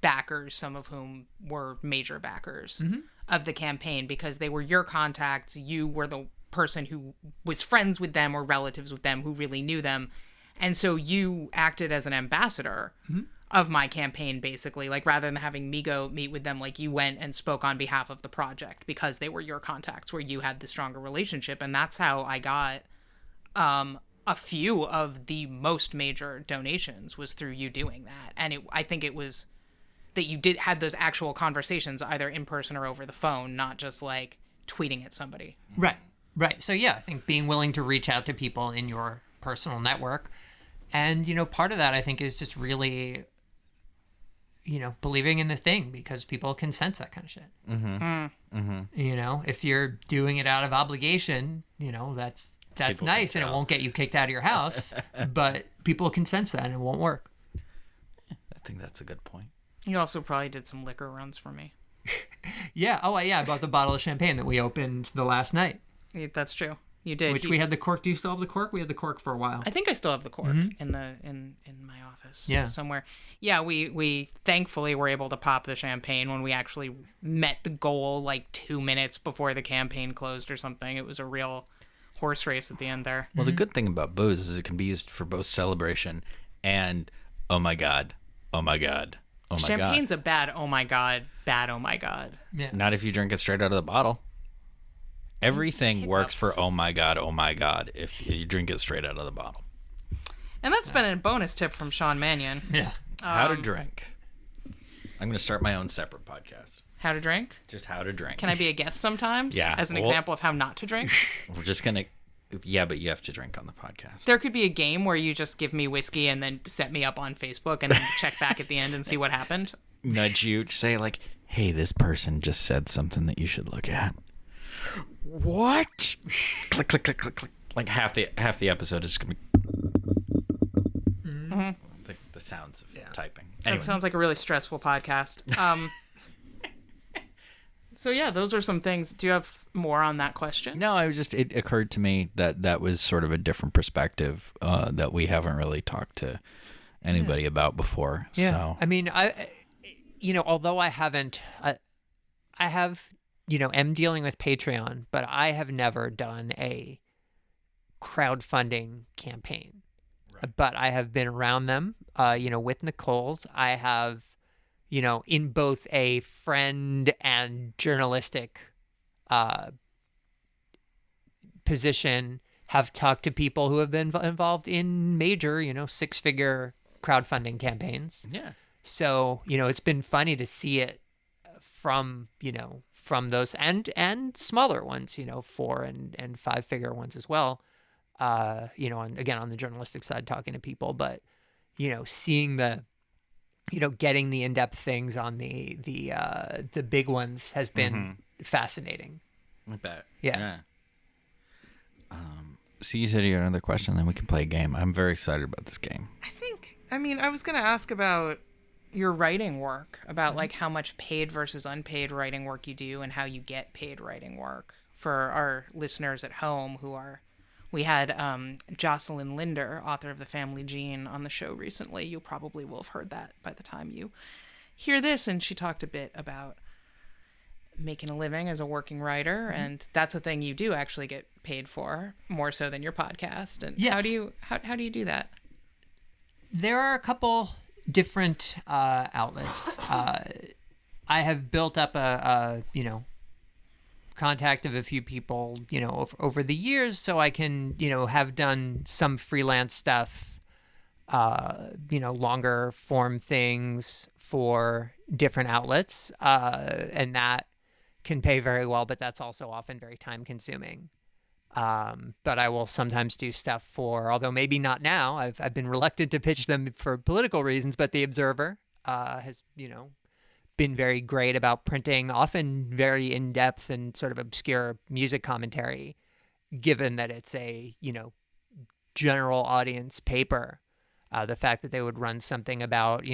backers, some of whom were major backers of the campaign because they were your contacts. You were the person who was friends with them or relatives with them who really knew them. And so you acted as an ambassador of my campaign, basically. Like, rather than having me go meet with them, like, you went and spoke on behalf of the project because they were your contacts, where you had the stronger relationship. And that's how I got a few of the most major donations, was through you doing that. And I think it was that you had those actual conversations either in person or over the phone, not just like tweeting at somebody. Right. So yeah, I think being willing to reach out to people in your personal network. And, part of that I think is just really, believing in the thing, because people can sense that kind of shit. Mm-hmm. Mm-hmm. If you're doing it out of obligation, that's People nice, can and it tell. won't get you kicked out of your house, but people can sense that and it won't work. I think that's a good point. You also probably did some liquor runs for me. Yeah. Oh, yeah. I bought the bottle of champagne that we opened the last night. Yeah, that's true. You did. Which we had the cork. Do you still have the cork? We had the cork for a while. I think I still have the cork in my office somewhere. Yeah, we thankfully were able to pop the champagne when we actually met the goal like 2 minutes before the campaign closed or something. It was a real horse race at the end there. Well, the good thing about booze is it can be used for both celebration and oh my god, oh my god, oh my god. Champagne's a bad oh my god. Yeah. Not if you drink it straight out of the bottle. Everything works for oh my god if you drink it straight out of the bottle. And that's been a bonus tip from Shawn Mannion. Yeah. How to drink. I'm going to start my own separate podcast. How to drink? Just how to drink. Can I be a guest sometimes? Yeah. As an example of how not to drink? We're just going to... Yeah, but you have to drink on the podcast. There could be a game where you just give me whiskey and then set me up on Facebook and then check back at the end and see what happened. Nudge you to say like, hey, this person just said something that you should look at. What? Click, click, click, click, click. like half the episode is gonna be Mhm. the sounds of typing. That Anyway. sounds like a really stressful podcast. So yeah, those are some things. Do you have more on that question? No, it occurred to me that was sort of a different perspective that we haven't really talked to anybody about before. Yeah. So I mean, although I haven't, I have, am dealing with Patreon, but I have never done a crowdfunding campaign. Right. But I have been around them, with Nicole's. I have, in both a friend and journalistic position, have talked to people who have been involved in major, six-figure crowdfunding campaigns. Yeah. So, it's been funny to see it from those and smaller ones, 4 and 5-figure ones as well. And again, on the journalistic side, talking to people, but, seeing the, getting the in-depth things on the big ones has been fascinating. I bet. Yeah. So you said you had another question, then we can play a game. I'm very excited about this game. I was going to ask about your writing work, about like how much paid versus unpaid writing work you do and how you get paid writing work for our listeners at home we had Jocelyn Linder, author of The Family Gene, on the show recently. You probably will have heard that by the time you hear this. And she talked a bit about making a living as a working writer. And that's a thing you do actually get paid for, more so than your podcast. And yes. How do you do that? There are a couple different outlets. I have built up a contact of a few people, over the years, so I can, have done some freelance stuff, longer form things for different outlets, and that can pay very well, but that's also often very time consuming. But I will sometimes do stuff although maybe not now, I've been reluctant to pitch them for political reasons, but The Observer has, been very great about printing often very in-depth and sort of obscure music commentary, given that it's a, general audience paper. The fact that they would run something about,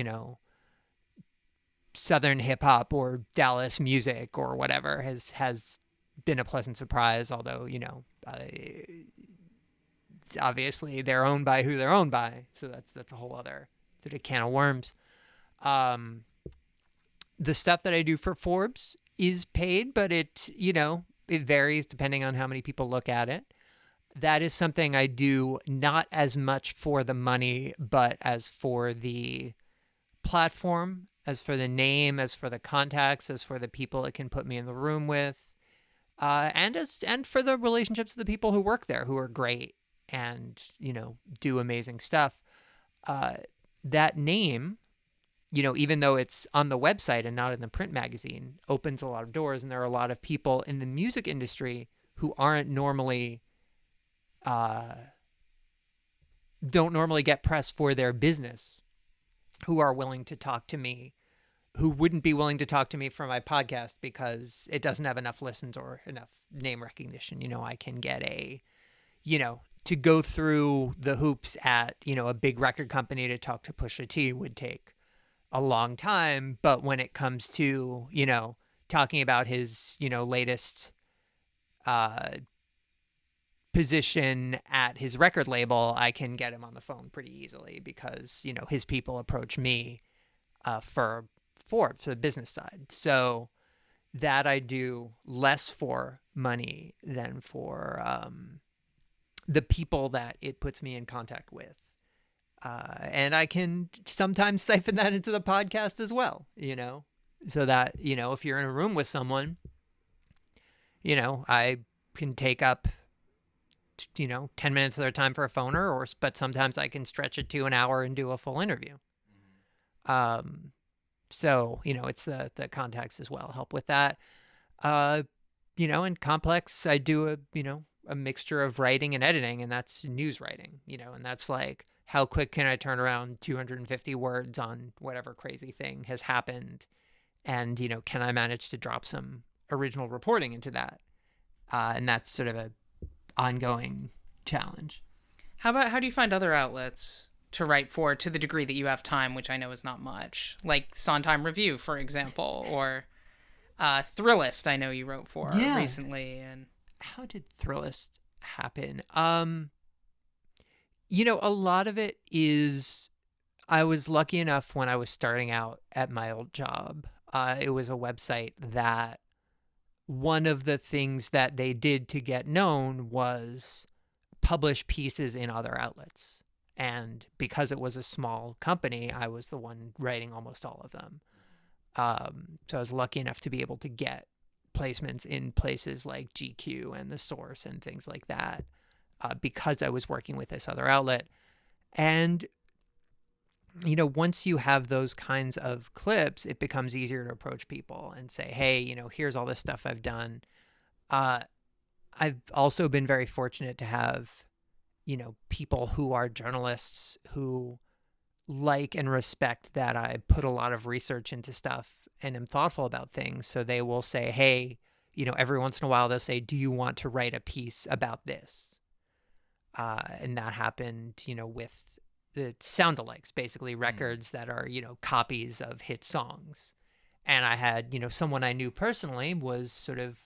Southern hip hop or Dallas music or whatever has been a pleasant surprise, although, obviously they're owned by who they're owned by. So that's a whole other sort of can of worms. The stuff that I do for Forbes is paid, but it varies depending on how many people look at it. That is something I do not as much for the money, but as for the platform, as for the name, as for the contacts, as for the people it can put me in the room with, and for the relationships of the people who work there, who are great and, do amazing stuff. That name, even though it's on the website and not in the print magazine, opens a lot of doors. And there are a lot of people in the music industry who aren't normally, don't normally get press for their business, who are willing to talk to me, who wouldn't be willing to talk to me for my podcast because it doesn't have enough listens or enough name recognition. I can get to go through the hoops at, a big record company to talk to Pusha T would take a long time, but when it comes to, talking about his, latest position at his record label, I can get him on the phone pretty easily because, his people approach me for the business side. So that I do less for money than for the people that it puts me in contact with. And I can sometimes siphon that into the podcast as well, so that, if you're in a room with someone, I can take up, 10 minutes of their time for a phoner, but sometimes I can stretch it to an hour and do a full interview. So, it's the contacts as well help with that. In Complex, I do a mixture of writing and editing, and that's news writing, and that's like, how quick can I turn around 250 words on whatever crazy thing has happened? And, can I manage to drop some original reporting into that? And that's sort of a ongoing challenge. How do you find other outlets to write for to the degree that you have time, which I know is not much, like Sondheim Review, for example, or Thrillist? I know you wrote for recently. And how did Thrillist happen? A lot of it is I was lucky enough when I was starting out at my old job. It was a website that one of the things that they did to get known was publish pieces in other outlets. And because it was a small company, I was the one writing almost all of them. So I was lucky enough to be able to get placements in places like GQ and The Source and things like that because I was working with this other outlet. And, once you have those kinds of clips, it becomes easier to approach people and say, hey, here's all this stuff I've done. I've also been very fortunate to have, people who are journalists who like and respect that I put a lot of research into stuff and am thoughtful about things. So they will say, hey, every once in a while they'll say, do you want to write a piece about this? And that happened, with the sound-alikes, basically records that are, copies of hit songs. And I had, someone I knew personally was sort of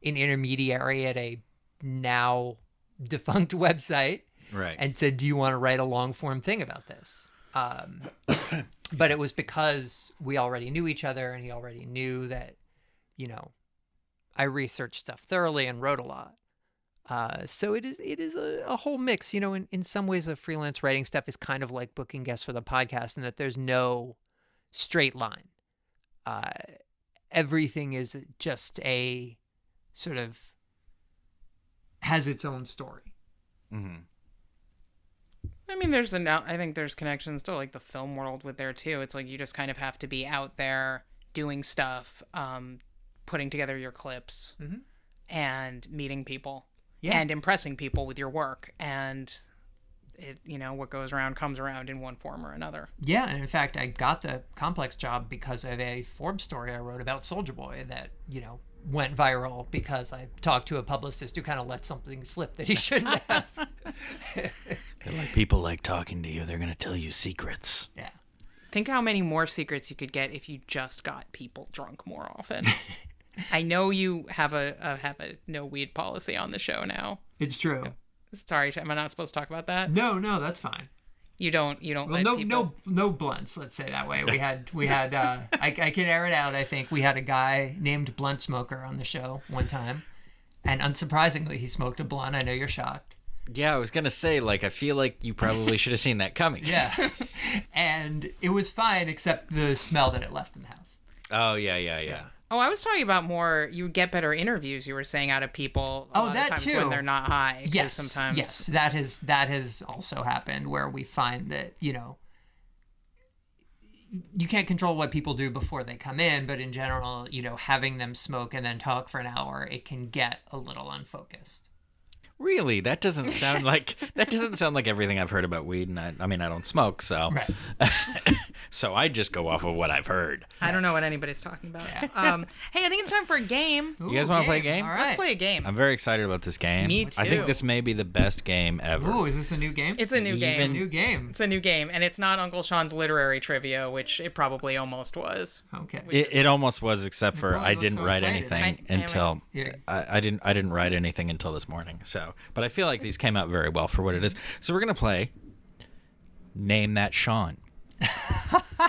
an intermediary at a now defunct website, Right. and said, do you want to write a long-form thing about this? But it was because we already knew each other, and he already knew that, I researched stuff thoroughly and wrote a lot. So it is a whole mix. In some ways, the freelance writing stuff is kind of like booking guests for the podcast, in that there's no straight line. Everything is just a sort of has its own story. Mm-hmm. I mean, I think there's connections to like the film world with there too. It's like you just kind of have to be out there doing stuff, putting together your clips, and meeting people, and impressing people with your work. And it, what goes around comes around in one form or another. Yeah, and in fact, I got the Complex job because of a Forbes story I wrote about Soulja Boy that, went viral because I talked to a publicist who kind of let something slip that he shouldn't have. People like talking to you. They're going to tell you secrets. Yeah. Think how many more secrets you could get if you just got people drunk more often. I know you have a no weed policy on the show now. It's true. Sorry, am I not supposed to talk about that? No, that's fine. You don't Well, let people... no blunts. Let's say that way. We had. I can air it out. I think we had a guy named Blunt Smoker on the show one time, and unsurprisingly, he smoked a blunt. I know you're shocked. Yeah, I was gonna say, I feel like you probably should have seen that coming. Yeah, and it was fine except the smell that it left in the house. Oh yeah. Oh, I was talking about more. You get better interviews. You were saying out of people. A lot that of times too. When they're not high. Yes, sometimes. Yes, that has also happened where we find that you can't control what people do before they come in, but in general, having them smoke and then talk for an hour, it can get a little unfocused. Really? That doesn't sound like everything I've heard about weed, and I don't smoke, so Right. so I just go off of what I've heard. I don't know what anybody's talking about. Hey, I think it's time for a game. Ooh, You guys want to play a game? All right. Let's play a game. I'm very excited about this game. Me I too. think this may be the best game ever. Ooh, is this a new game? It's a new game. New game. It's a new game, and it's not Uncle Sean's literary trivia, which it probably almost was. Okay. It almost was, except for Nicole, I you look didn't so write excited. anything I am until Here. I didn't write anything until this morning. So, but I feel like these came out very well for what it is. So we're gonna play Name That Shawn.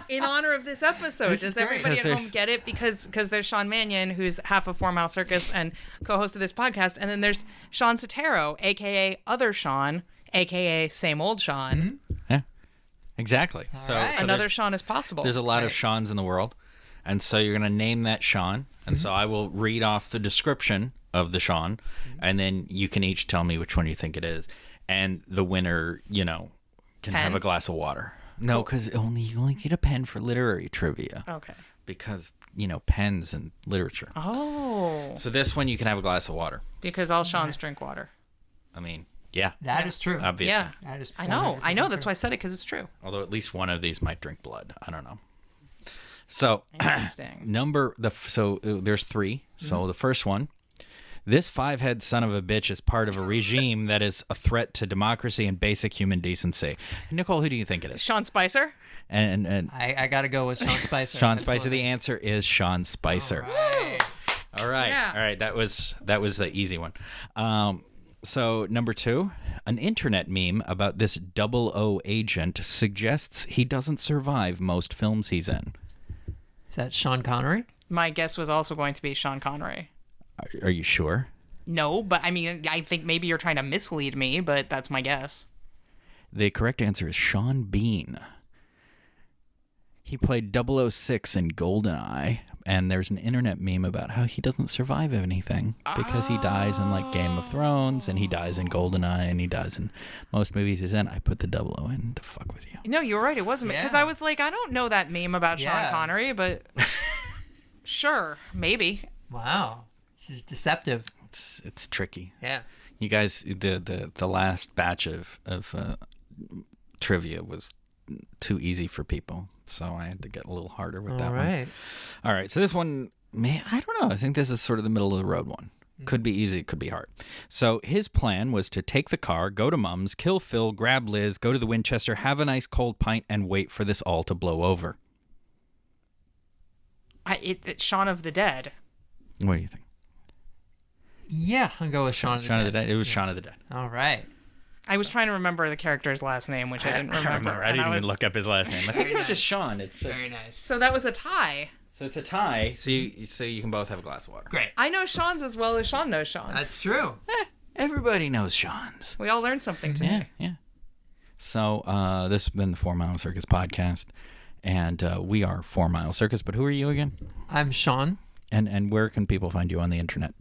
In honor of this episode, This is does great. everybody at Because home get it? Because there's Shawn Mannion, who's half of 4MileCircus and co-host of this podcast, and then there's Shawn Setaro, aka Other Shawn, aka Same Old Shawn. Yeah, exactly. So, right. so Another there's, Shawn is possible. there's a lot of Shawns in the world, and so you're gonna name that Shawn, and so I will read off the description of the Shawn, and then you can each tell me which one you think it is, and the winner, can have Pen? a glass of water. No, because you only get a pen for literary trivia. Okay. Because, pens and literature. Oh, So this one you can have a glass of water. because all Shawns drink water. I mean, yeah, That is true. obviously. Yeah, That is I know. 100% That's true. why I said it, because it's true. Although at least one of these might drink blood. I don't know. So Interesting. there's three. So the first one This five-head son of a bitch is part of a regime that is a threat to democracy and basic human decency. Nicole, who do you think it is? Sean Spicer. And I got to go with Sean Spicer. Sean Spicer. The answer is Sean Spicer. All right. Yeah. All right. That was the easy one. So number 2, an internet meme about this 00 agent suggests he doesn't survive most films he's in. Is that Sean Connery? My guess was also going to be Sean Connery. Are you sure? No, but I mean, I think maybe you're trying to mislead me, but that's my guess. The correct answer is Sean Bean. He played 006 in GoldenEye, and there's an internet meme about how he doesn't survive anything because he dies in like Game of Thrones, and he dies in GoldenEye, and he dies in most movies he's in. I put the 00 in to fuck with you. No, you're right. It wasn't because I was like, I don't know that meme about Sean Connery, but sure, maybe. Wow. This is deceptive. It's tricky. Yeah. You guys, the last batch of trivia was too easy for people, so I had to get a little harder with that one. All right, so this one, I don't know. I think this is sort of the middle of the road one. Could be easy, could be hard. So his plan was to take the car, go to Mum's, kill Phil, grab Liz, go to the Winchester, have a nice cold pint, and wait for this all to blow over. It's Shaun of the Dead. What do you think? Yeah, I'll go with Shaun of the Dead. It was Shaun of the Dead. All right. I was trying to remember the character's last name, which I didn't remember. I didn't even look up his last name. I think it's just Sean. It's Very nice. So that was a tie. So it's a tie. So you can both have a glass of water. Great. I know Sean's as well as Sean knows Sean's. That's true. Everybody knows Sean's. We all learned something today. Yeah. So this has been the 4 Mile Circus podcast, and we are 4 Mile Circus. But who are you again? I'm Sean. And where can people find you on the internet?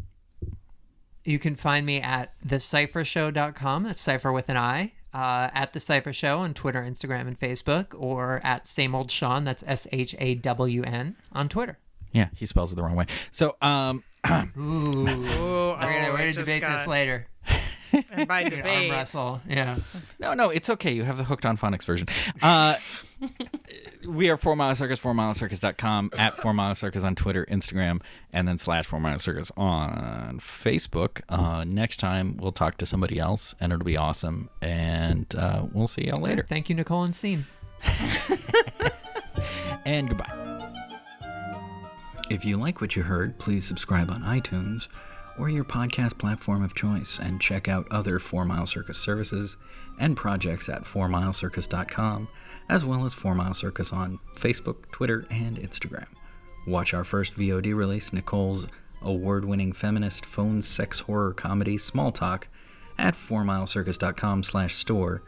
You can find me at theciphershow.com. That's Cipher with an I. At The Cipher Show on Twitter, Instagram, and Facebook, or at Same Old Sean. That's SHAWN on Twitter. Yeah, he spells it the wrong way. So, Ooh. We're going to debate this later. And by Arm debate, wrestle. Yeah. No, it's okay. You have the Hooked on Phonics version. We are 4 Mile Circus, 4MileCircus.com, at 4 Mile Circus on Twitter, Instagram, and then /4 Mile Circus on Facebook. Next time, we'll talk to somebody else, and it'll be awesome. And we'll see y'all later. Thank you, Nicole and Scene. And goodbye. If you like what you heard, please subscribe on iTunes or your podcast platform of choice, and check out other 4 Mile Circus services and projects at 4MileCircus.com, as well as 4 Mile Circus on Facebook, Twitter, and Instagram. Watch our first VOD release, Nicole's award-winning feminist phone sex horror comedy Small Talk, at 4MileCircus.com/store,